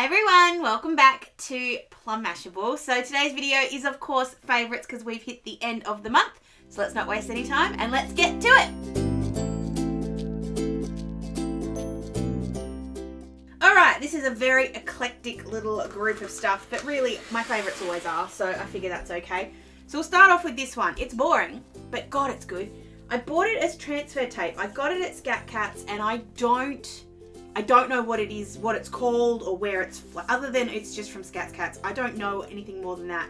Hi everyone, welcome back to Plum Mashable. So today's video is of course favourites because we've hit the end of the month. So let's not waste any time and let's get to it. Alright, this is a very eclectic little group of stuff, but really my favourites always are, so I figure that's okay. So we'll start off with this one. It's boring, but God it's good. I bought it as transfer tape. I got it at Skat Katz and I don't know what it is, what it's called or where it's, other than it's just from Skat Katz. I don't know anything more than that.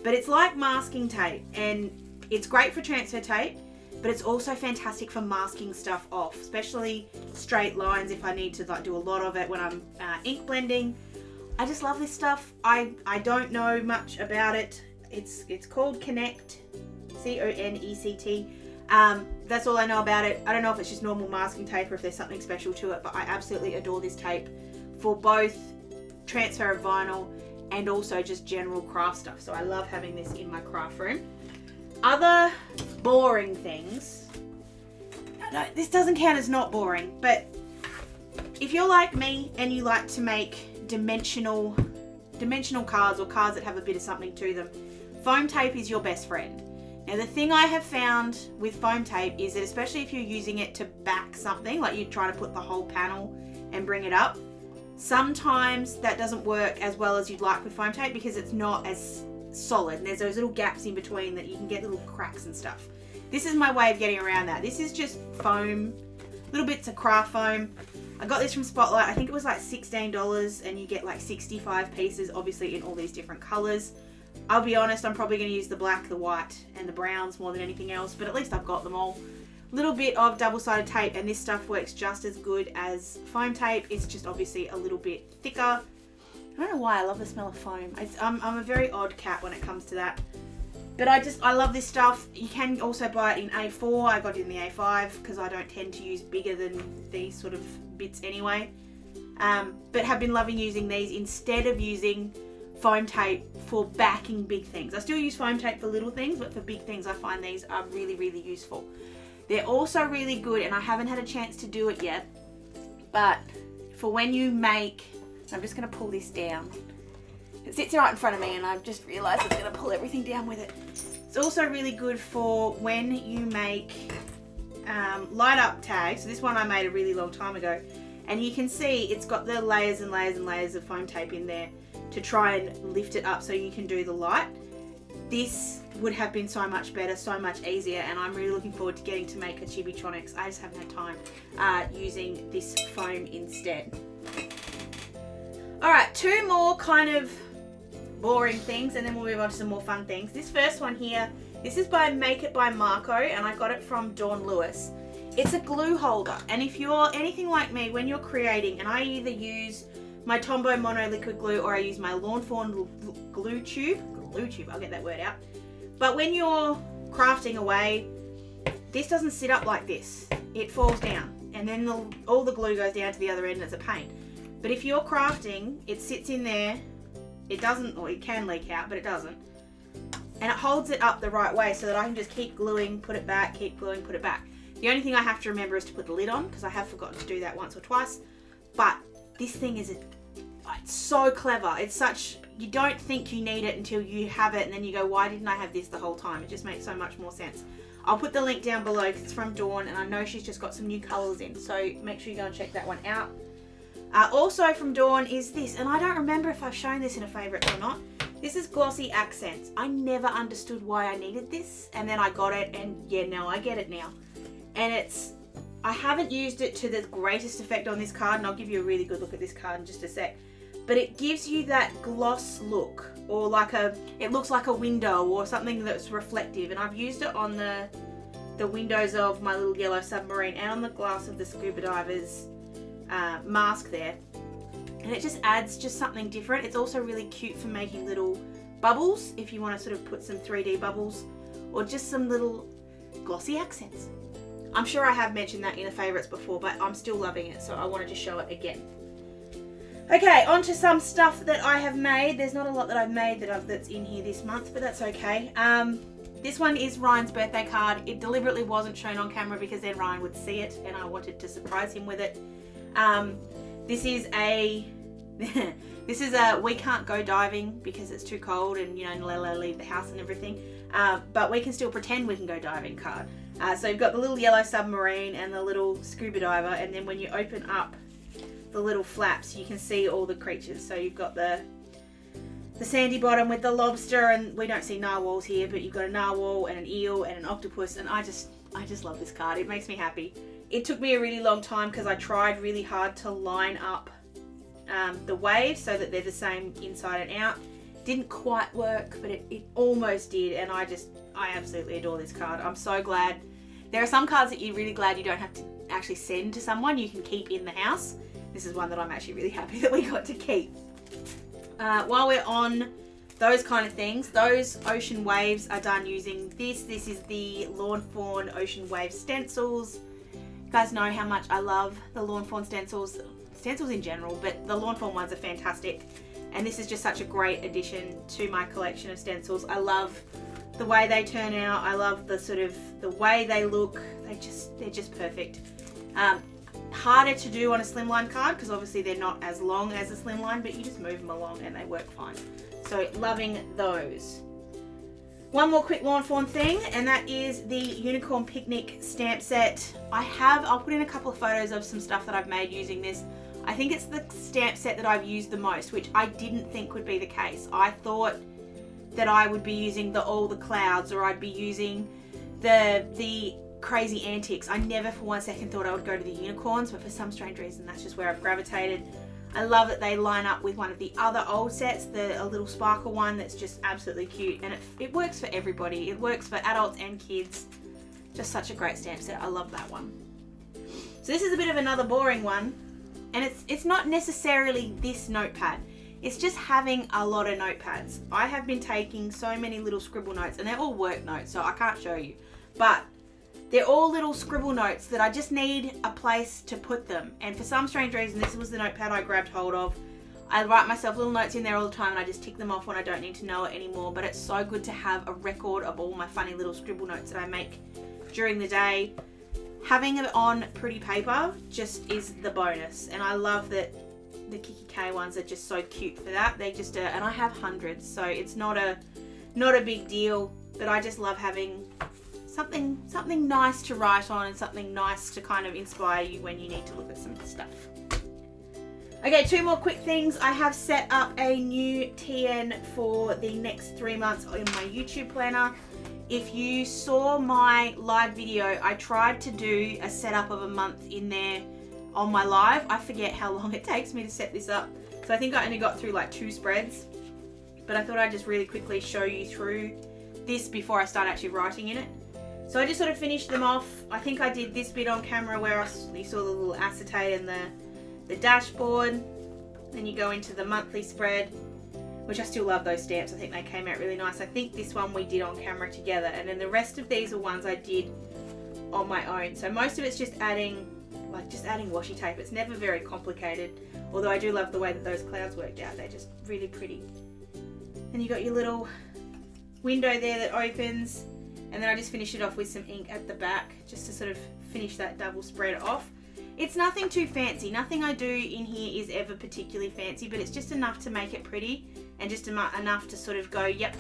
But it's like masking tape and it's great for transfer tape, but it's also fantastic for masking stuff off, especially straight lines if I need to like do a lot of it when I'm ink blending. I just love this stuff. I don't know much about it. It's called Connect, C-O-N-E-C-T. That's all I know about it. I don't know if it's just normal masking tape or if there's something special to it, but I absolutely adore this tape for both transfer of vinyl and also just general craft stuff. So I love having this in my craft room. Other boring things, no, this doesn't count as not boring, but if you're like me and you like to make dimensional cards or cards that have a bit of something to them, foam tape is your best friend. Now the thing I have found with foam tape is that especially if you're using it to back something, like you're trying to put the whole panel and bring it up, sometimes that doesn't work as well as you'd like with foam tape because it's not as solid and there's those little gaps in between that you can get little cracks and stuff. This is my way of getting around that. This is just foam, little bits of craft foam. I got this from Spotlight. I think it was like $16 and you get like 65 pieces, obviously in all these different colors. I'll be honest, I'm probably going to use the black, the white, and the browns more than anything else, but at least I've got them all. Little bit of double-sided tape, and this stuff works just as good as foam tape. It's just obviously a little bit thicker. I don't know why I love the smell of foam. I'm a very odd cat when it comes to that. But I love this stuff. You can also buy it in A4. I got it in the A5 because I don't tend to use bigger than these sort of bits anyway. But have been loving using these instead of using foam tape for backing big things. I still use foam tape for little things, but for big things I find these are really, really useful. They're also really good, and I haven't had a chance to do it yet, but for when you make, I'm just going to pull this down. It sits right in front of me and I've just realised I'm going to pull everything down with it. It's also really good for when you make light up tags. So this one I made a really long time ago, and you can see it's got the layers and layers and layers of foam tape in there to try and lift it up so you can do the light. This would have been so much better, so much easier, and I'm really looking forward to getting to make a chibitronics. I just haven't had time using this foam instead. Alright, two more kind of boring things and then we'll move on to some more fun things. This first one here, this is by Make It by Marko and I got it from Dawn Lewis. It's a glue holder, and if you're anything like me, when you're creating, and I either use my Tombow Mono liquid glue or I use my Lawn Fawn glue tube, I'll get that word out. But when you're crafting away, this doesn't sit up like this. It falls down and then all the glue goes down to the other end and it's a pain. But if you're crafting, it sits in there, it doesn't, or it can leak out, but it doesn't. And it holds it up the right way so that I can just keep gluing, put it back, keep gluing, put it back. The only thing I have to remember is to put the lid on because I have forgotten to do that once or twice. But this thing is, it's so clever. It's such, you don't think you need it until you have it and then you go, why didn't I have this the whole time? It just makes so much more sense. I'll put the link down below because it's from Dawn and I know she's just got some new colours in. So make sure you go and check that one out. Also from Dawn is this, and I don't remember if I've shown this in a favourite or not. This is Glossy Accents. I never understood why I needed this, and then I got it, and yeah, now I get it now. And I haven't used it to the greatest effect on this card, and I'll give you a really good look at this card in just a sec. But it gives you that gloss look, or like it looks like a window or something that's reflective, and I've used it on the windows of my little yellow submarine and on the glass of the scuba diver's mask there, and it just adds just something different. It's also really cute for making little bubbles if you want to sort of put some 3D bubbles or just some little glossy accents. I'm sure I have mentioned that in the favourites before, but I'm still loving it, so I wanted to show it again. Okay, on to some stuff that I have made. There's not a lot that I've made that's in here this month, but that's okay. This one is Ryan's birthday card. It deliberately wasn't shown on camera because then Ryan would see it and I wanted to surprise him with it. This This is we can't go diving because it's too cold and, you know, let leave the house and everything. But we can still pretend we can go diving card. So you've got the little yellow submarine and the little scuba diver, and then when you open up the little flaps, you can see all the creatures. So you've got the sandy bottom with the lobster, and we don't see narwhals here, but you've got a narwhal and an eel and an octopus, and I just love this card. It makes me happy. It took me a really long time because I tried really hard to line up the waves so that they're the same inside and out. Didn't quite work, but it almost did, and I absolutely adore this card. I'm so glad. There are some cards that you're really glad you don't have to actually send to someone, you can keep in the house. This is one that I'm actually really happy that we got to keep. While we're on those kind of things, those ocean waves are done using this. This is the Lawn Fawn Ocean Wave stencils. You guys know how much I love the Lawn Fawn stencils in general, but the Lawn Fawn ones are fantastic. And this is just such a great addition to my collection of stencils. I love the way they turn out. I love the way they look. They're just perfect. Harder to do on a slimline card because obviously they're not as long as a slimline, but you just move them along and they work fine. So loving those. One more quick Lawn Fawn thing, and that is the Unicorn Picnic stamp set. I'll put in a couple of photos of some stuff that I've made using this. I think it's the stamp set that I've used the most, which I didn't think would be the case. I thought that I would be using all the clouds, or I'd be using the crazy antics. I never for one second thought I would go to the unicorns, but for some strange reason that's just where I've gravitated. I love that they line up with one of the other old sets, a little sparkle one that's just absolutely cute, and it works for everybody. It works for adults and kids. Just such a great stamp set. I love that one. So this is a bit of another boring one, and it's not necessarily this notepad. It's just having a lot of notepads. I have been taking so many little scribble notes, and they're all work notes, so I can't show you. But they're all little scribble notes that I just need a place to put them. And for some strange reason, this was the notepad I grabbed hold of. I write myself little notes in there all the time, and I just tick them off when I don't need to know it anymore. But it's so good to have a record of all my funny little scribble notes that I make during the day. Having it on pretty paper just is the bonus. And I love that the Kiki K ones are just so cute for that. They just are, and I have hundreds, so it's not a big deal. But I just love having something nice to write on and something nice to kind of inspire you when you need to look at some stuff. Okay, two more quick things. I have set up a new TN for the next 3 months in my YouTube planner. If you saw my live video, I tried to do a setup of a month in there on my live. I forget how long it takes me to set this up. So I think I only got through like 2 spreads, but I thought I'd just really quickly show you through this before I start actually writing in it. So I just sort of finished them off. I think I did this bit on camera where you saw the little acetate and the dashboard. Then you go into the monthly spread, which I still love those stamps. I think they came out really nice. I think this one we did on camera together, and then the rest of these are ones I did on my own. So most of it's just adding washi tape. It's never very complicated, although I do love the way that those clouds worked out. They're just really pretty. And you got your little window there that opens, and then I just finished it off with some ink at the back just to sort of finish that double spread off. It's nothing too fancy. Nothing I do in here is ever particularly fancy, but it's just enough to make it pretty and just enough to sort of go, yep,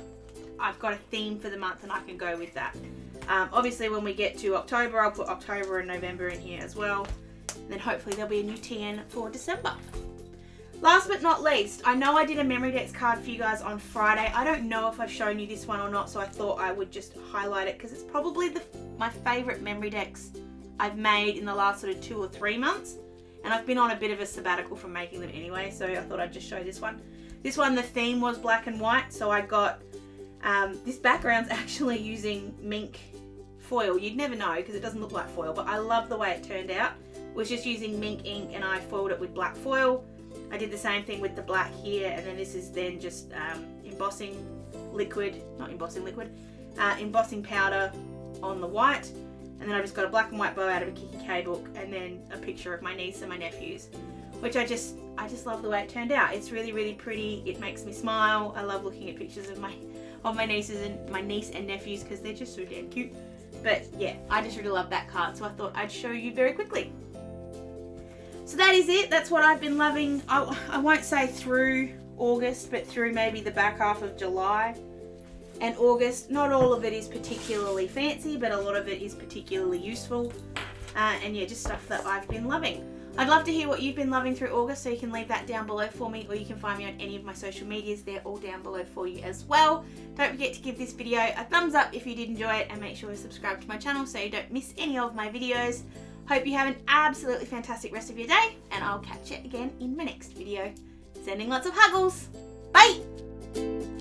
I've got a theme for the month and I can go with that. Obviously when we get to October, I'll put October and November in here as well. And then hopefully there'll be a new TN for December. Last but not least, I know I did a Memory Decks card for you guys on Friday. I don't know if I've shown you this one or not, so I thought I would just highlight it because it's probably my favourite Memory Decks I've made in the last sort of 2 or 3 months. And I've been on a bit of a sabbatical from making them anyway, so I thought I'd just show this one. This one, the theme was black and white, so I got, this background's actually using mink foil. You'd never know because it doesn't look like foil, but I love the way it turned out. It was just using mink ink and I foiled it with black foil. I did the same thing with the black here, and then this is then just embossing powder on the white. And then I just got a black and white bow out of a Kiki K book, and then a picture of my niece and my nephews, which I just love the way it turned out. It's really, really pretty. It makes me smile. I love looking at pictures of my niece and nephews because they're just so damn cute. But yeah, I just really love that card, so I thought I'd show you very quickly. So that is it. That's what I've been loving. I won't say through August, but through maybe the back half of July and August. Not all of it is particularly fancy, but a lot of it is particularly useful. And yeah, just stuff that I've been loving. I'd love to hear what you've been loving through August, so you can leave that down below for me, or you can find me on any of my social medias. They're all down below for you as well. Don't forget to give this video a thumbs up if you did enjoy it, and make sure to subscribe to my channel so you don't miss any of my videos. Hope you have an absolutely fantastic rest of your day, and I'll catch you again in my next video. Sending lots of huggles. Bye!